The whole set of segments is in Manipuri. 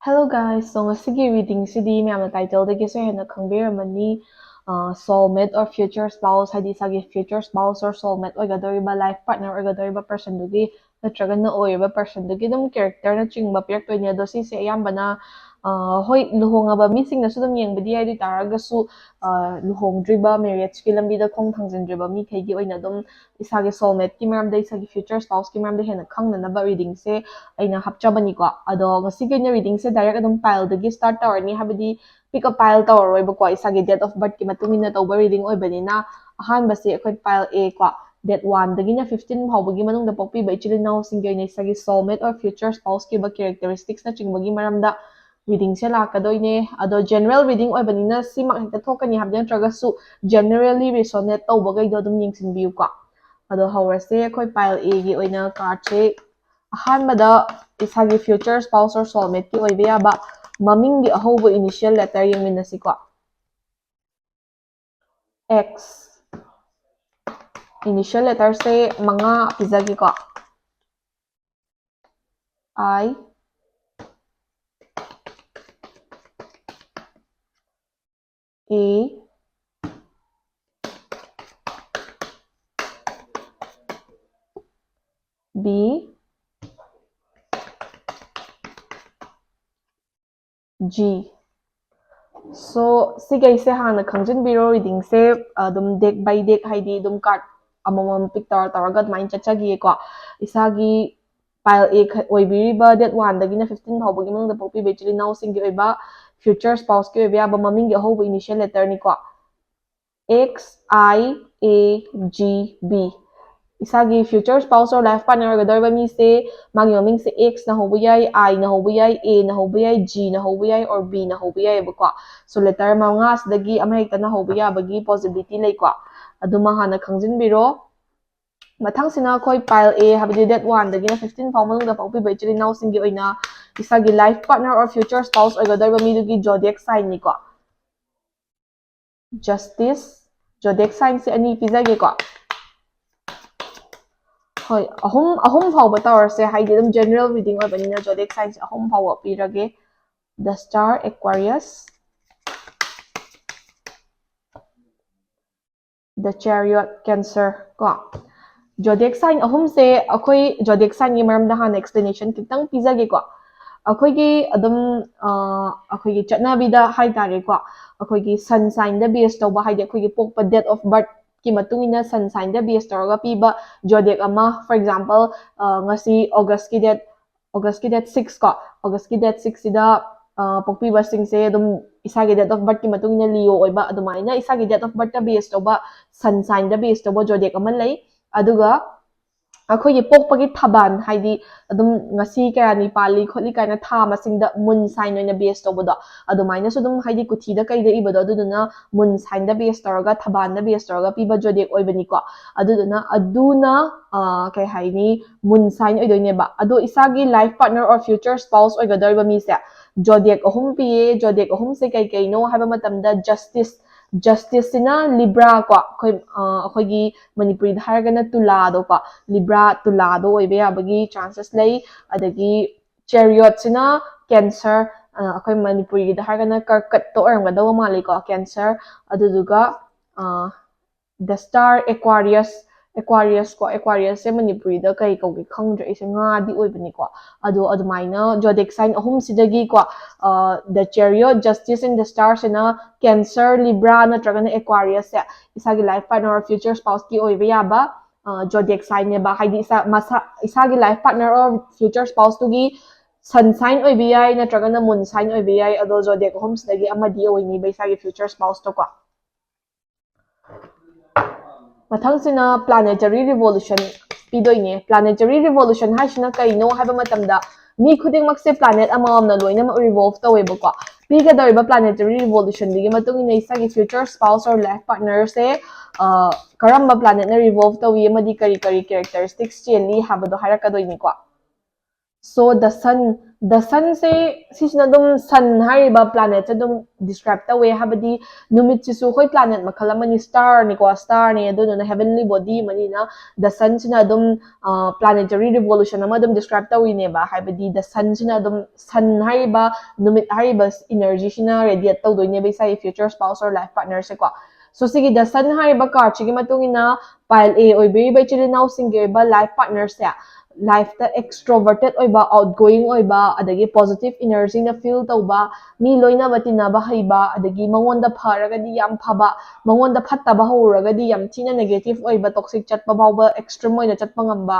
Hello guys, so ngasigi reading sidi miyamna title dagi sa hena khangbiramani soulmate or future spouse hadi sagi future spouse or soulmate oigadoriba life partner oigadoriba person dugi natraga na oiba person dugi dum character na chingba piraktoy do si se ayambana hoi luhongaba mising na sudum yengbadi ai taragasu luhongdriba marriage ki lambida khong thangjindriba mi khaigi oina dum isagi soulmate ki maramda isagi future spouse ki maramda hena khangnanaba reading se aina hapchabani ko ado ngasigi na reading se direct adum pile dagi start tawrni habadi pick up pile tawroi ba ko isagi date of birth ki matungina tawba reading oibanina ahan base akhoi pile A ko date 1 dagina 15 phawbagi manungda pokpi ba ichili now singai na isagi soulmate or future spouse ki ba characteristics na chingbagi maramda reading se lakadoine ado general reading oibanina simak hekta thokani habden tragasu generally resonate tawba gaido dum yengsinbiu ko ado hawrase akhoi pile A gi oina card se ahanbada isagi future spouse or soulmate ki oiba yaba mamingi ahobo initial letter yengminasi ko X initial letter se manga pizagi ko I A B G so sigay se hana khangjin biro reading se dum deck by deck haidi dum card amamam pick taraga admain chachagi ko isagi pile A oibiriba date 1 dagina 15 phawbagi manungda pokpi bechili now singi oiba future spouse ki oiba ba mamingi ahobo initial letter ni ko X I A G B isagi future spouse or life partner gadorba mi se magi maming se X na hobo yai I na hobo yai A na hobo yai G na hobo yai or B na hobo yai ba ko so letter manga sidagi ama hekta na hobo ya bagi possibility lei ko aduma hana khangjin biro mathang khoi pile A habdi date 1 dagina 15 phau manungda pokpi bai chili now singi oina isagi life partner or future spouse oigadorba mi dugi zodiac sign ni ko justice zodiac sign se ani pizage ko hoi ahum phawba tawrse haidi dum general reading oibanina zodiac sign se ahum phawba pirage the star Aquarius the chariot Cancer ko zodiac sign ahum se akhoi zodiac sign ni maramda hana explanation kitang pizage ko akhoi adum akhoi chatnabida haitare ko akhoi sun sign da base tawba haidi akhoi pokpa date of birth ki matungina sun sign da base tawga piba zodiac ama for example ngasi August ki date 6 ko August ki date 6 sida pokpiba singse adum isagi date of birth ki matungina Leo oiba adumaina isagi date of birth da base tawba sun sign da base tawba zodiac ama lei aduga akhoi pokpagi thaban haidi adum ngasi kayani pali kholi kaina tha masingda moon sign oina base tawbado adumaina so dum haidi kuthi da kai da ibado aduduna moon sign da base tawraga thaban da base tawraga piba zodiac oibani ko aduna kai haini moon sign oidoine ba ado isagi life partner or future spouse oigadorba mi se zodiac ahum piye zodiac ahum se kai kai no haba matamda justice sina libra ko akhoi manipuri da haragana tula do ko libra tula do oibe yabagi chances lei adagi chariot sina cancer akhoi manipuri da haragana karkat to oramgadawa mali ko cancer aduduga the star Aquarius ko Aquarius se manipuri da kai kaugi khangdra ise nga di oibani ko ado adumaina zodiac sign ahum sidagi ko the chariot justice and the star sina cancer libra natragana Aquarius se isagi life partner or future spouse ki oiba yaba zodiac sign ne ba haidi isagi life partner or future spouse tugi sun sign oiba yai natragana moon sign oiba yai ado zodiac ahum sidagi amadi oini ba isagi future spouse to ko mathangsina planetary revolution pidoine planetary revolution haisina kaino haiba matamda mi khudingmak se planet amamna loina revolve taweba ko pigadoriba planetary revolution digi matungina isagi future spouse or life partner se karamba planet na revolve tawi amadi kari characteristics chenli habado harakadoini ko So the sun se sisina dum sun hariba planet se dum describe ta way habadi numit sisu khoi planet makhala mani star ni ko star ni adu na heavenly body mani na the sun sina dum planetary revolution ama dum describe ta wi ne ba habadi the sun sina dum sun hariba numit hariba energy sina radiate ta doi ne ba sai future spouse or life partner se ko so sigi the sun hariba card chigi matungina pile A oi beri ba chili now singe ba life partner se life ta extroverted oiba outgoing oiba adagi positive energy na feel tauba mi loina batina ba haiba adagi mangonda pharagadi yam phaba mangonda phattaba horagadi yam thina negative oiba toxic chatpa bawba extreme oina chatpa ngamba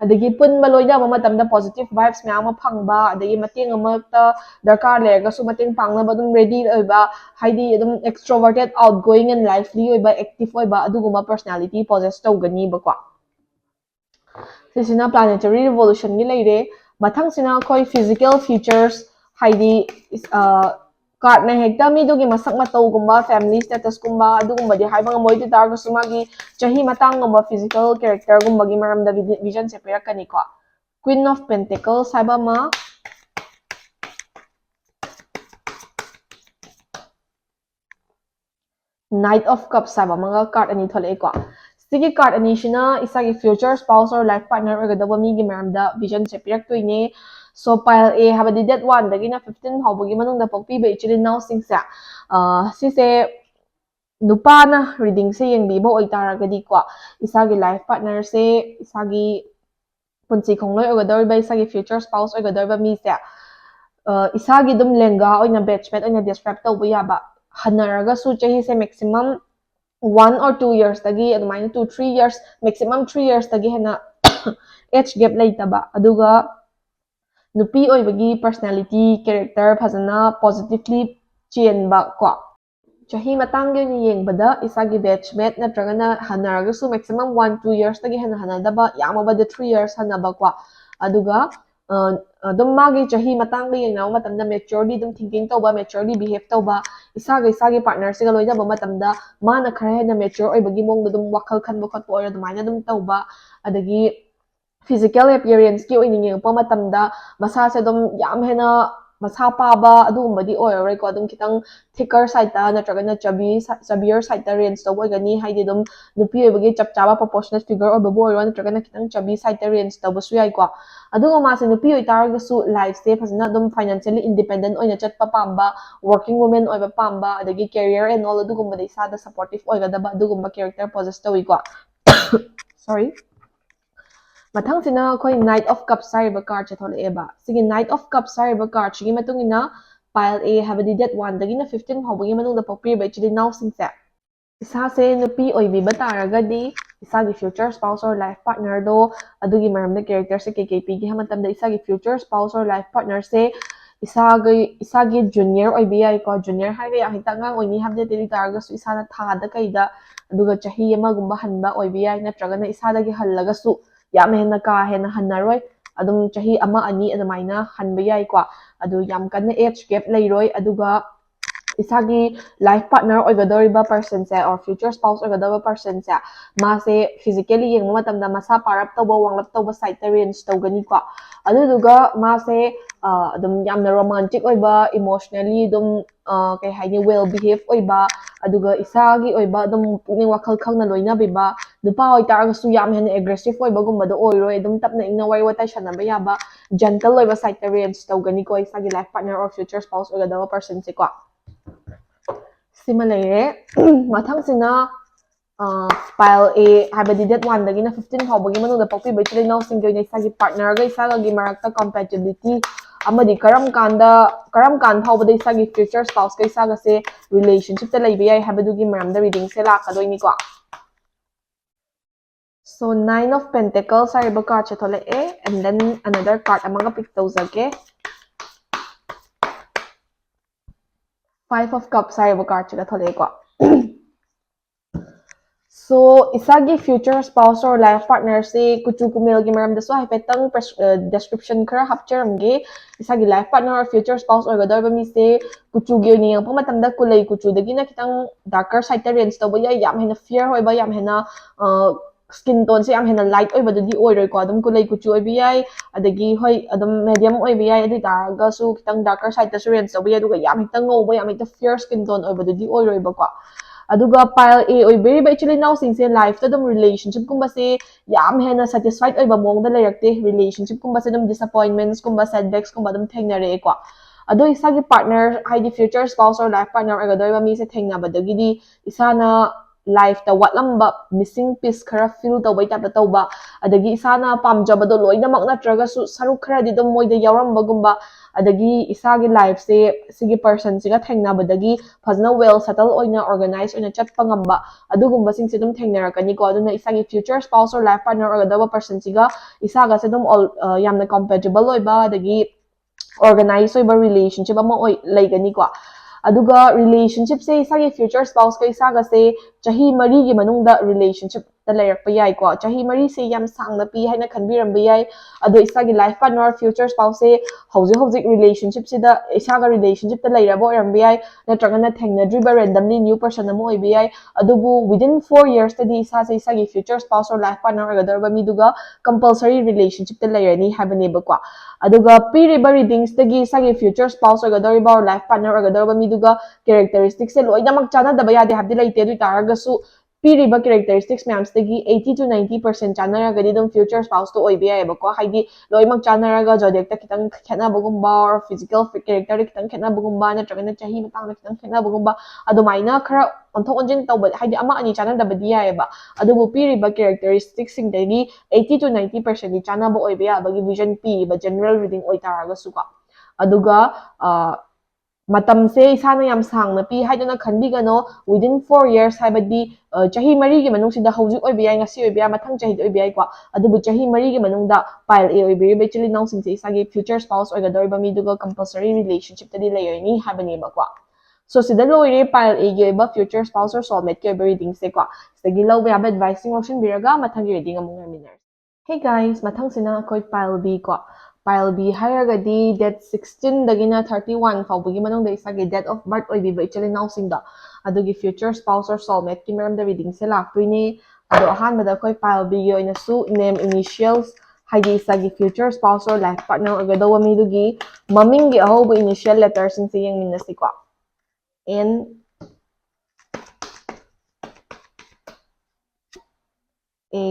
adagi punba loina ba matamda positive vibes myama phangba adagi mateng amakta darkar lega su mateng pangna ba dum ready oiba haidi adum extroverted outgoing and lively oiba active oiba aduguma personality possess tawgani ba kwa sisina planetary revolution gi leire mathang sina khoi physical features haidi card na hekta mi dugi masak matau gumba family status gumba adugumba di haiba moi ti tar gusu magi chahi matang gumba physical character gumba gi maram da vision se perakani ko queen of pentacles haiba ma knight of cups haiba manga card ani thole ko sigi card ani shina isagi future spouse or life partner oigadaba mi gi maram da vision se perak toine so pile A habadi that one dagi na 15 hawbagi manungda pokpi ba ichili now singsa sise nupa na reading se yengbiba oitaragadi ko isagi life partner se isagi punchi khongloi ogadoriba isagi future spouse ogadoriba mi se isagi dum lenga oina batchmate oina describe tawba yaba hanaraga su chahi se maximum 1 or 2 years tagi adumaina 2-3 years maximum 3 years tagi hena age gap leitaba aduga nupi oibagi personality character fazana positively chenba ko chahi matangge ni yengbada isagi batchmate natragana hanaragasu maximum 1-2 years tagi hena hanadaba yamabada 3 years hanaba kwa aduga dum magi chahi matangge yengnaw matamda maturely dum thinking tawba maturely behave tawba isagi partner siga loida ba matamda mana khara hena mature oibagi mongda dum wakhal khanba khotpa oira dumaina dum tawba adagi physical appearance ki oining yengpa matamda masa se dum yam hena masa paba adugumadi oiroi ko dum kitang thicker side ta natragana chubbier side ta range to boigani haidi dum nupi oibagi chapchaba proportionate figure or babo oiro natragana kitang chubby side ta range to basu yai ko adugo ma se nupi oitarga su life se fazana dum financially independent oina chatpa pamba working woman oiba pamba adagi career and all adugumba dei sada supportive oigadaba adugumba character possess tawi ko sorry mathangsina khoi knight of cups hariba card che tholeeba sigi knight of cups hariba card chigi matungina pile A habadi that one dagi na 15 hawbagi manungda pokpi ba chili now singse isa se nupi oibiba taragadi isagi future spouse or life partner do adugi maramda character se KKP gi hamatamda isagi future spouse or life partner se isagi junior oibi ai ko junior haibe ya hita ngang oini habde tiri targa su isana thada kaida aduga chahi ama gumba hanba oibi ai natraga na isada gi hallaga su yam hena ka hena hanaroi adum chahi ama ani adamaina hanba yai ko adu yam kanna age gap leiroi aduga isagi life partner oigadoriba person se or future spouse oigadoriba person se mase physically yeng matamda masa parap tawba wanglap tawba side ta range tawgani ko aduduga mase adum yamna romantic oiba emotionally dum kai haini well behave oiba aduga isagi oiba dum pukning wakhal khangna loina biba nupa oi targasu yam hen aggressive oiba gumbada oiroi dum tapna ingna wai watai shanaba yaba gentle oiba side ta range tawgani ko isagi life partner or future spouse oigadoriba person se ko sima leire mathangsina pile A habadi that one dagi na 15 hawbagi manungda pokpi ba chili now single na isagi partner ga isaga gi marakta compatibility amadi karam kan phawbada isagi future spouse ga isaga se relationship ta leiba yai habadugi maramda reading se lakadoi ko so 9 of Pentacles hariba card che thole and then another card amanga pick tawzage 5 of Cups hariba card che thole ko so isagi future spouse or life partner se kuchu kumel gi maram daso haipetang description khara hapcharamge isagi life partner or future spouse or gadar mi se kuchu gi ni yang pamatam da kulai kuchu dagi na kitang darker side ta range to boya yam hena fear hoiba yam hena skin tone se yam hena light oibadudi oiroi ko adum kulai kuchu oibi yai adagi hoi adum medium oibi yai adi taraga su kitang darker side ta su range obi yai aduga yam hitang ngouba yam hita fair skin tone oibadudi oiroi ba ko aduga pile A oibiri ba actually now sing se life ta dum relationship kumba se yam hena satisfied oiba mong da layakte relationship kumba se dum disappointments kumba setbacks kumba dum thengnare ko ado isagi partner haidi future spouse or life partner oigadoi ba mi se thengnabadagidi isana life ta watlamba missing piece khara feel tawbai ta tawba adagi isana pamjabado loinamak natraga su saruk khara di dum moida yaurambagumba adagi isagi life se sigi person siga thengnabadagi fazna well settle oina organize oina chatpa ngamba adugumba sing se dum thengnarakani ko aduna isagi future spouse or life partner oigadaba person siga isaga se dum all yamna compatible oiba adagi organize oiba relationship ama oi laigani ko aduga relationship se isagi future spouse ka isaga se chahi mari gi manungda relationship ta layrakpa yai ko chahi mari se yam sangna pi haina khanbiramba yai ado isagi life partner future spouse se hauji relationship sida isaga relationship ta lairabo oiramba yai natragana thengnadriba randomly new person amo oiba yai adubu within 4 years tadi isa se isagi future spouse or life partner oigadorba miduga compulsory relationship ta lairani habaneba ko aduga piriba readings tagi isagi future spouse oigadoriba or life partner oigadorba miduga characteristics se loinamak chanadaba yade habdi laite adu taragasu piriba characteristics mayam stagi 80 to 90% chanaragadi dum future spouse to oiba yaiba ko haidi loimak chanaraga zodiac ta kitang khenabagumba or physical character kitang khenabagumba natragana chahi matang kitang khenabagumba adumaina khara onthok onjin tawba haidi ama ani chanadabadi yaiba adubu piriba characteristics singdagi 80 to 90% ni chanaba oiba yabagi vision pi ba general reading oitaragasu ko aduga matamse isana yam sangna pi haiduna khanbigano within 4 years haibadi chahi mari gi manung sida hauji oiba yai ngasi oiba yai mathang chahi oiba yai ko adubu chahi mari gi manungda pile A oiba ri actually now sing se isagi future spouse oigadoriba miduga compulsory relationship tadi layerni habani ba ko so sida loire pile A gi oiba future spouse or soulmate ki oiba reading se ko sigi lawba yaba advising option biraga mathang reading among ngaminers hey guys mathang sina akoi pile B ko pile B hairagadi date 16 dagina 31 faubagi manungda isagi date of birth oibiba actually now singda adugi future spouse or soulmate ki maramda reading se laktuini ado ahanbada akoi pile B gi oina su name initials haidi isagi future spouse or life partner ogadawa midugi mamingi ahobo initial letters sing se yengminasi ko N A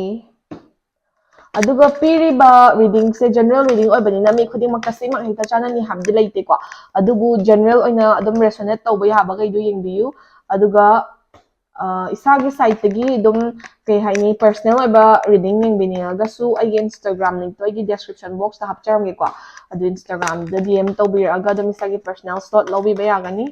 aduga piriba reading se general reading oibanina mi khuding makasi mak hita chana ni habdi laite ko adubu general oina adum resonate tawba yaba gaidu yengbiyu aduga isagi site tagi dum kay haini personal oiba reading yengbiniga su ai Instagram link to ai description box ta hapcharamge ko adu Instagram da DM tawbiraga dum isagi personal slot lawbi ba yagani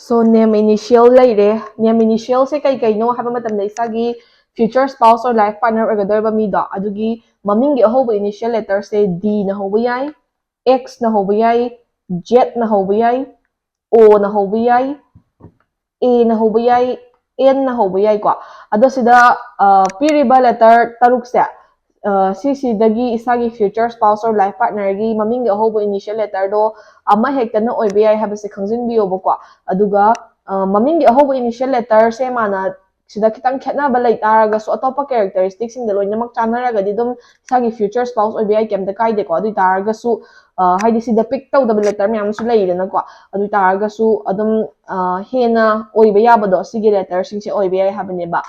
So name initial laire name initial se kai kai no haba matam da isagi future spouse or life partner oigadorba mi do adugi mamingi ahoba initial letter se D na hoba yai X na hoba yai Z na hoba yai O na hoba yai A na hoba yai N na hoba yai ko ado sida piriba letter taruk se sisidagi isagi future spouse or life partner gi mamingi ahoba initial letter do ama hekta na oiba yai habase khangjinbiyo bako aduga mamingi ahoba initial letter se mana sida kitang khetnaba lai taraga so atopa characteristics sing da loinamak chanaraga di dum isagi future spouse oiba yai kemda kaide ko adu taraga su haidi sida pick tawdaba letter myam su leirana ko adu taraga su adum hena oiba yabado sigi letter sing se oiba yai habaneba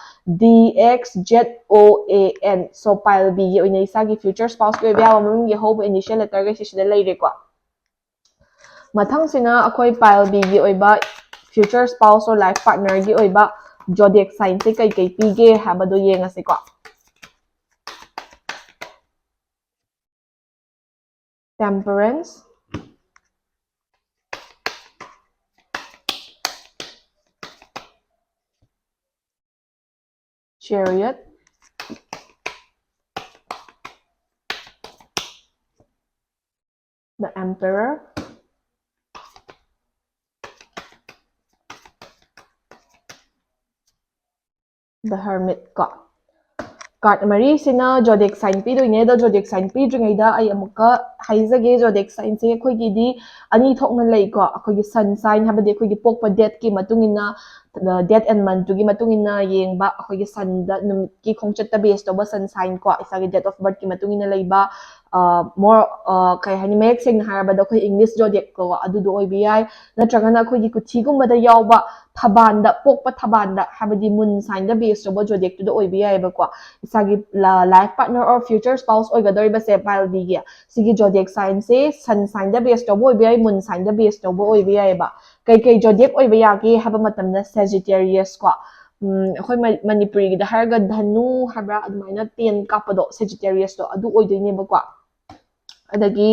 D X Z O A N so pile B gi oina isagi future spouse ki oiba yaba mamingi ahoba initial letter ga sida leire ko mathang sina akoi pile B gi oiba future spouse or life partner gi oiba zodiac sign se kai kai pige habado yengase ko Temperance Chariot the Emperor the Hermit ko card mari sina zodiac sign pi doine da zodiac sign pi dringaida ai amuka haizage zodiac sign se khoi gi di ani thokna lei ko khoi gi sun sign habadi khoi gi pokpa date ki matungina date and month gi matungina yengba khoi gi sun da numit ki khongchat ta base to ba sun sign ko isa gi date of birth ki matungina leiba more kai hani mek sing harba da khoi english zodiac ko adu do oi bi ai natragana khoi gi kuthi gumba da yawba thabanda pokpa thabanda habadi moon sign da base to ba zodiac to do oi bi ai ba ko isagi life partner or future spouse oigadori ba se pile bi gi sigi zodiac sign se sun sign da base to boy bi ai moon sign da base to boy bi ai ba kai zodiac oi ba ya gi haba matam na Sagittarius ko akhoi manipuri gi da harga dhanu habra admaina 10 kapado Sagittarius to adu oidoi ba ko adagi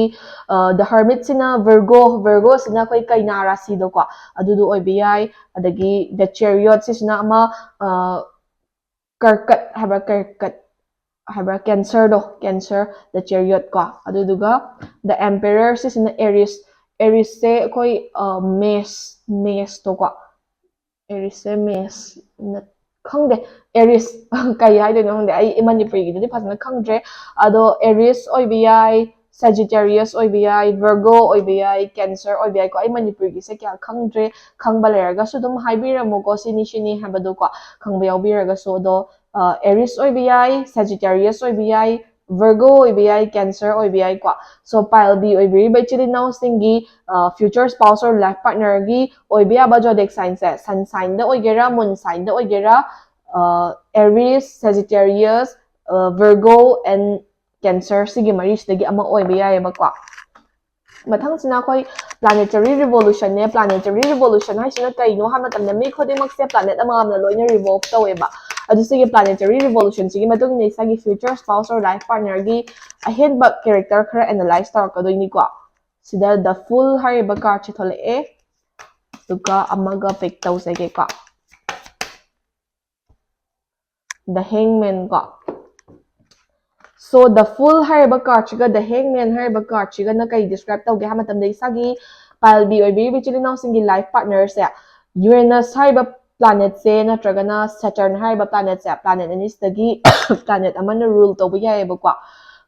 the hermit sina Virgo sina koi kaina rasi do ko adu do oi bi ai adagi the chariot sina ama karkat habra cancer the chariot ko aduduga the emperor sina Aries se koi mes to ko Aries se mes na khangde Aries kai hai do khangde ai manipuri gi di phasna khangdre ado Aries oi bi ai Sagittarius oi bi ai Virgo oi bi ai Cancer oi bi ai ko ai manipuri gi se kya khangdre khangba leraga su dum haibiramo ko sini habado ko khangba yaubiraga so do Aries oi bi ai Sagittarius oi bi ai Virgo oi bi ai Cancer oi bi ai ko so pile B oi bi ba chili now singi future spouse or life partner gi oi bi aba zodiac sign se sun sign da oi gera moon sign da oi gera Aries Sagittarius Virgo and Cancer sigi mari sidagi ama oi bi ai ba ko mathang sina khoi planetary revolution ne planetary revolution hai sina kai no ha matam na mi khodi mak se planet ama amna loina revolve tawe ba adu sigi planetary revolution sigi matung ni sagi future spouse or life partner gi ahen ba character khara analyze tar ka doini ko sida the full hari ba card chi thole e tuka amaga pick tau se ge ko the hangman ko so the full hariba card chiga the hangman hariba card chiga na kai describe tawge ha matam dai sagi pile B or B chili now singi life partner se Uranus hariba planet se natragana Saturn hariba planet se planet anis dagi planet amana rule tawba yae ba ko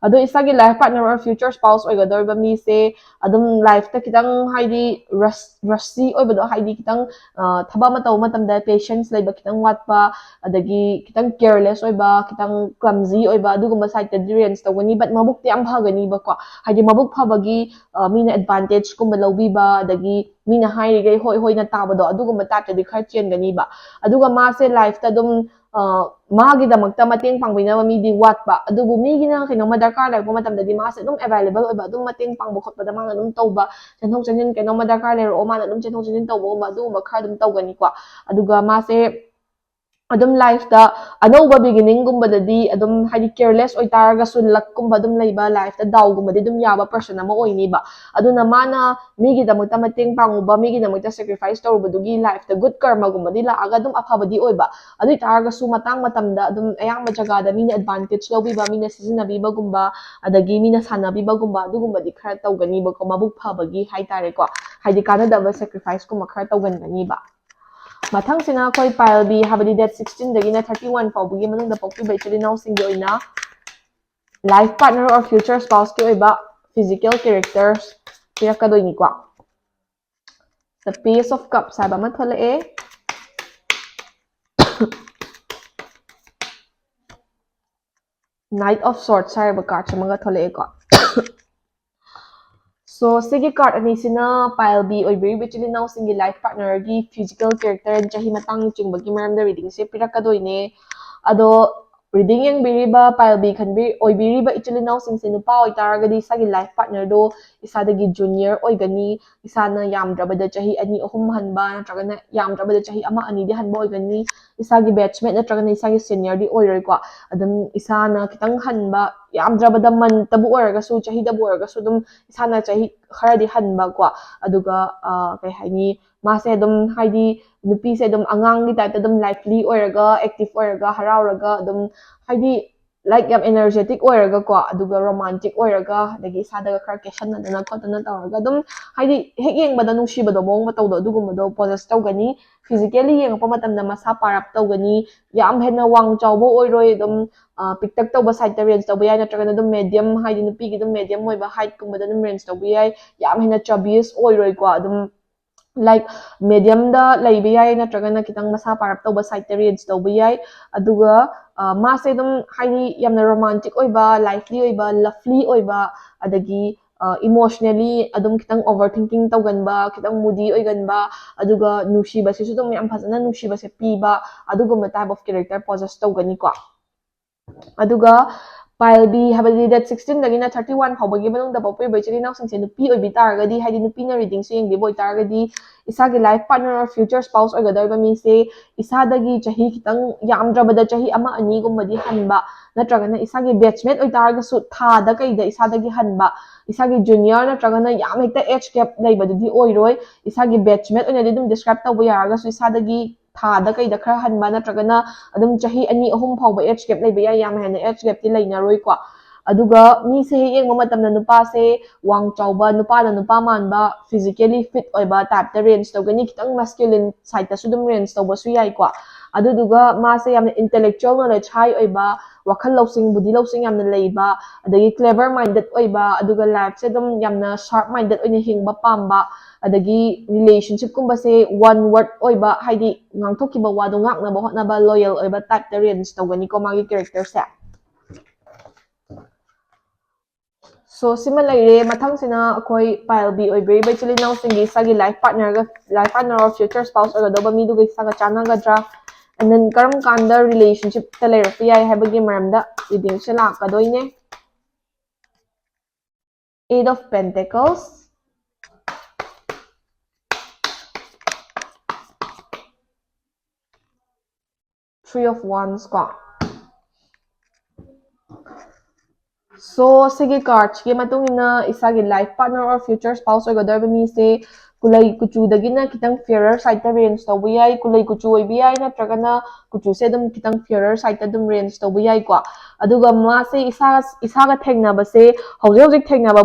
ado isagi life partner or future spouse oigador ba mi se adum life ta kitang haidi rusty oibado haidi kitang thaba ma taw matam da patience laiba kitang watpa adagi kitang careless oiba kitang clumsy oiba adugumba side ta difference tawani but mabuk ti am phagani ba ko haidi mabuk phabagi mina advantage kumba lobi ba adagi mina hairi gai hoi na tabado adugumba tatadi khar chengani ba aduga ma se life ta dum magi damakta mating pangbinaba mi di watpa adubu mi gina kinoma darkar lai po matamda di masa dum available oiba dum mating pangbukot pa damang dum tawba chanhong chanin kinoma darkar lai ro ma dum chanhong chanin tawba ma dum ba khar dum tawgani kwa aduga mase adum life da anova beginning gumba di adum hadi careless oi taraga sun luck gumba dum leiba life da daw gumba di dum yaba person ama oi ni ba aduna mana migi da muta mating panguba migi da muta sacrifice tawba dugi life da good karma gumba di la aga dum aphaba di oi ba adu taraga su matang matam da adum ayang majaga da mini advantage lobi ba mina sizina bi ba gumba adagi mina sana bi ba gumba du gumba di khar tawgani ba ko mabuk phabagi hai tare ko haidi kana da sacrifice ko makhar tawgan gani ba mathang sina koi pile B habadi date 16 dagi na 31 fawbugi manung da pokpi bai chili now singi oina life partner or future spouse ki oiba physical characters pirakadoi ni kwa the Page of Cups saba mathole e Knight of Swords saba card chamaga thole e kwa so sigi card ani sina pile B oi beri bichili now singi life partner gi physical character chahi matang chingba gi maram da reading se pirakadoi ne ado reading yang biriba pile B kan bi oi biriba ichili now sing sinu pa oi taragadi sagi life partner do isadagi junior oi gani isana yamdrabada chahi ani ahum hanba natragana yamdrabada chahi ama ani di hanba oi gani isagi batchmate natragana isagi senior di oi roi kwa adum isana kitang hanba yamdrabada man tabu oraga su chahi dabu oraga su dum isana chahi kharadi hanba kwa aduga kai haini mase dum haidi nupi se dum angang gi type dum lively oraga active oraga harauraga dum haidi like yam energetic oiraga ko aduga romantic oiraga adagi isadaga khara keshanadana khotana tawraga adum haidi hek yengbada nungshibado mong matawdo adugumado possess tawgani physically yengpa matamda masa parap tawgani yam hena wang chawbo oiroi adum piktak tawba side ta range tawba yai natragana adum medium haidi nupi gi adum medium oiba height kumbada adum range tawba yai yam hena chubbiest oiroi ko adum like medium da laiba yai natragana kitang masa parap tawba side ta range tawba yai aduga मासे दम हाइदी यामना रोमांटिक ओइबा लाइफली ओइबा लवली ओइबा अदगी इमोशनली अदम खितंग ओवरथिंकिंग तौगनबा खितंग मूडी ओइगनबा अदुगा नुशीबा सिसु दम याम फजना नुशीबा से पीबा अदुगुम टाइप ऑफ कैरेक्टर पोजेस तौगनी को अदुगा पाइलबी हाबदी डेट 16 दगिना 31 फावबगी मनोंग दा पॉपुलर बैचरी नाउ सिंसे नुपी ओइबी तारगदी हाइदी नुपी ना रीडिंग से यंगदे बोय तारगदी इसागे लाइफ पार्टनर और फ्यूचर स्पाउस ओइगदरबा मी से इसादगी चही खितंग यामद्रबदा चही अमा अनि गुमबदी हनबा नत्रगना इसागे बैचमेट ओइ तारगसु थादा कइदा इसादगी हनबा इसागे जूनियर नत्रगना याम हेक्ता एज गैप लेबदुदी ओइरोय इसागे बैचमेट ओइनादि दुम डिस्क्राइब तौबो यारगसु इसादगी थादा कइदा खरा हनबा नत्रगना अदुम चही अनि अहुम फावबा एज गैप लेबा याम हेना एज गैप ति लेनारोय को अदुगा मी से येंगबा मतमना नुपा से वांग चावबा नुपा दा नुपा मानबा फिजिकली फिट ओइबा टाइप ता रेंज तौगनी खितंग मस्कुलिन साइड ता सुदुम रेंज तौबसु याइ को अदुदुगा मासे याम इंटेलेक्चुअल नॉलेज हाई ओइबा वखल लौसिंग बुद्धि लौसिंग याम लेबा अदगी क्लेवर माइंडेड ओइबा अदुगा लाइफ से दम यामना शार्प माइंडेड ओइने हिंगबा पामबा अदगी रिलेशनशिप कुंबसे वन वर्ड ओइबा हाइदी ngang वादो ngaknaba hotnaba loyal oiba type ta range tawgani ko magi character se so similarly mathang sina akoi pile b oi very bachili now singi sagi life partner or future spouse or doba mi du gi saga chana gadra and then karam kanda relationship ta lay rafi ai habagi maramda reading se la ka doine 8 of pentacles, 3 of wands ko so sige cards ki matung ina isagi life partner or future spouse or godar mi se kulai kuchu dagina kitang fairer side ta range to bi ai kulai kuchu oi bi ai na tragana kuchu se dum kitang fairer side ta dum range to bi ai ko aduga ma se isaga thengna ba se hojik hojik thengna ba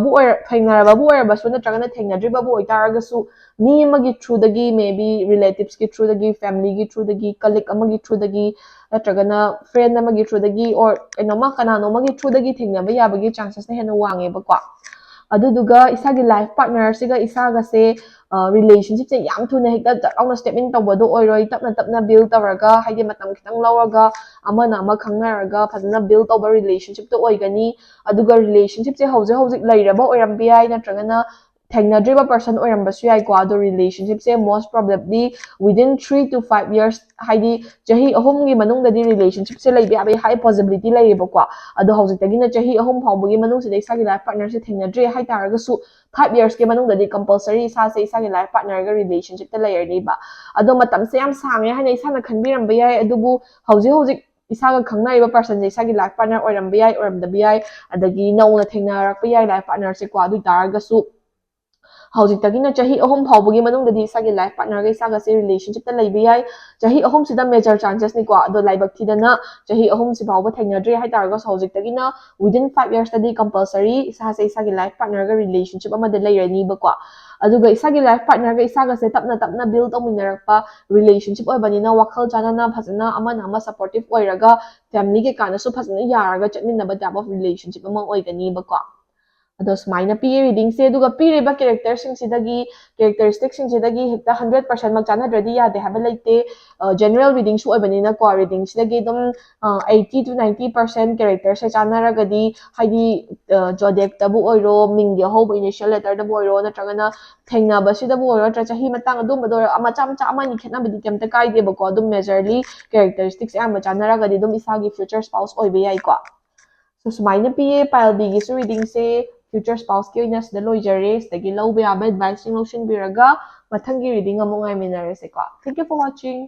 bu ba su na tragana thengna dri ba bu oi taraga su mi magi through dagi maybe relatives ki through dagi family ki through dagi colleague amagi through dagi natragana friend amagi through dagi or enoma kanano magi through dagi thengna ba yabagi chances na hena wange ba ko aduduga isagi life partner siga isaga se relationship se yam thuna hekta jauna step in tawbado oiroi tapna build tawraga haide matam khitang lawraga amana ama khangnaraga phajana build tawba relationship to oigani aduga relationship se hojik lairaba oirambi ai natragana thengna person oirambasu ai ko adu relationship se most probably within 3 to 5 years haidi jahi ahum gi manung da relationship se laibi abai high possibility laibba ko adu hojik tagina jahi ahum phawbugi manung se dei sagi life partner se thengna hai taraga su 5 years ke manung da compulsory sa se isagi life partner ga relationship ta layer ni ba ado matam se yam sange haina isana khanbiram ba yai adubu hojik isaga khangnaiba person se isagi life partner oiram ba yai oram da ba yai adagi nauna thengna rak ba yai life partner se ko adu taraga su hojik tagina jahi ahum phawbugi manung da isagi life partner ga isaga se relationship ta laibi yai jahi ahum sida major chances ni ko ado laibak thidana jahi ahum si phawba thengna hai taraga hojik tagina within 5 years ta compulsory isa se isagi life partner ga relationship ama de lairani ba ko aduga isagi life partner ga isaga se tapna build ominarakpa relationship oibanina wakhal janana phajana amana ama supportive oiraga family ke kana su phajana yaraga chatminna ba type of relationship ama oigani ba ko ado sumaina pi reading se aduga piriba character sing sidagi characteristics sing sidagi hekta 100% mak chana dradi ya de have like general reading su oibanina ko reading sidagi dum 80 to 90% character se chana ragadi haidi zodiac tabu oiro ming ge hob initial letter da oiro na tragana thengna ba sida bu oiro tra chahi matang adum bador ama cham ama ni khetna bidi kemta kai de ba ko dum majorly characteristics am chana ragadi dum isagi future spouse oibe yai ko so sumaina pi pile b gi su reading se future spouse ki oina sida loijare sidagi lawbe aba advice sing lotion biraga mathangi reading among ai minare se ko thank you for watching